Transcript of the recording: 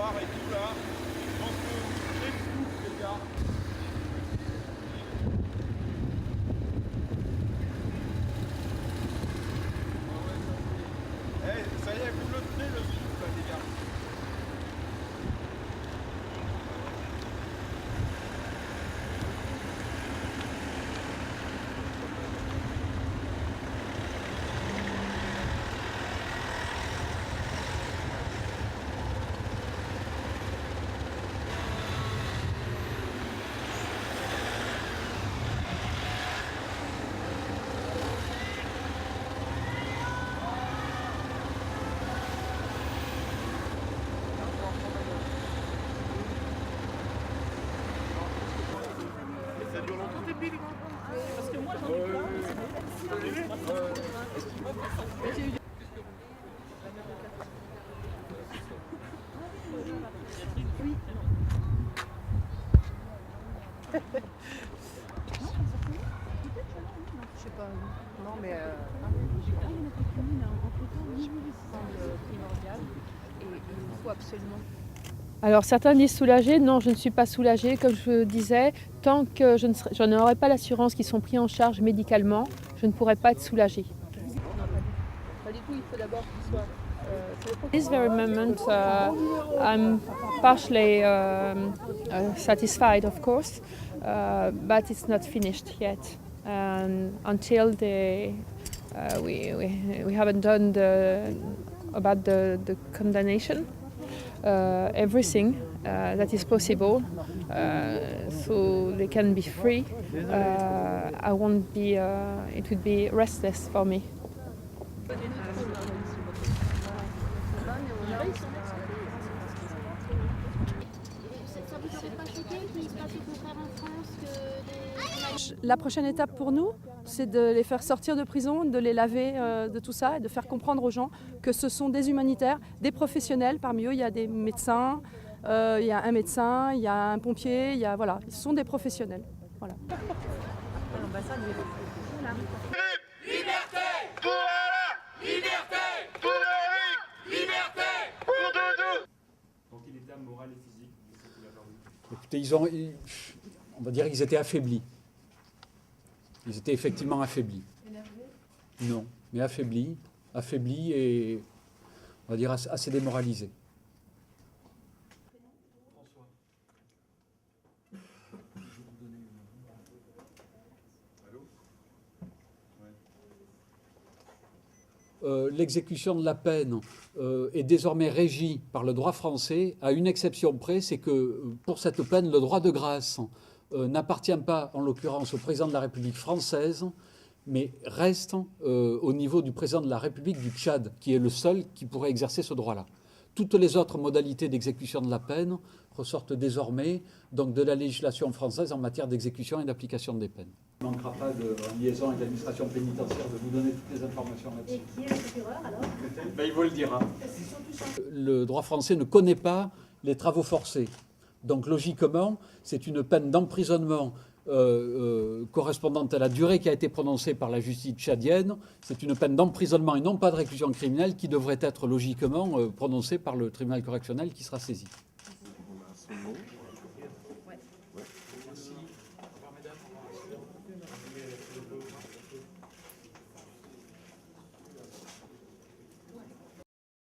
noir et tout là. Je pense que c'est fou les gars. Eh, ça y est, vous le tenez le souffle là les gars. Ça dure longtemps tes piles, parce que moi j'en ai plein. Je sais pas. Non, mais primordial et il faut absolument. Alors certains disent soulagé, non je ne suis pas soulagée, comme je disais, tant que je n'aurai pas l'assurance qu'ils sont pris en charge médicalement, je ne pourrai pas être soulagée. Pas du tout, il faut d'abord qu'il soit. At this very moment I'm partially satisfied of course, but it's not finished yet. And until we haven't done about the condemnation. Everything that is possible, so they can be free. I won't be. It would be restless for me. Ça vous aurait pas choqué qu'il se passe au contraire en France que des... La prochaine étape pour nous, c'est de les faire sortir de prison, de les laver de tout ça et de faire comprendre aux gens que ce sont des humanitaires, des professionnels. Parmi eux, il y a des médecins, il y a un médecin, il y a un pompier, il y a, voilà, ce sont des professionnels. Voilà. Liberté pour Allah, liberté pour Eric, liberté pour Doudou. Donc il était moral et physique, c'est ce qu'il a perdu. Écoutez, on va dire qu'ils étaient affaiblis. Ils étaient effectivement affaiblis. Non, mais affaiblis et, on va dire, assez démoralisés. L'exécution de la peine est désormais régie par le droit français, à une exception près, c'est que pour cette peine, le droit de grâce n'appartient pas, en l'occurrence, au président de la République française, mais reste au niveau du président de la République du Tchad, qui est le seul qui pourrait exercer ce droit-là. Toutes les autres modalités d'exécution de la peine ressortent désormais donc, de la législation française en matière d'exécution et d'application des peines. On ne manquera pas, en liaison avec l'administration pénitentiaire, de vous donner toutes les informations là-dessus. Et qui est le procureur alors? Ben, il vous le dira. Le droit français ne connaît pas les travaux forcés. Donc logiquement, c'est une peine d'emprisonnement correspondante à la durée qui a été prononcée par la justice tchadienne. C'est une peine d'emprisonnement et non pas de réclusion criminelle qui devrait être logiquement prononcée par le tribunal correctionnel qui sera saisi.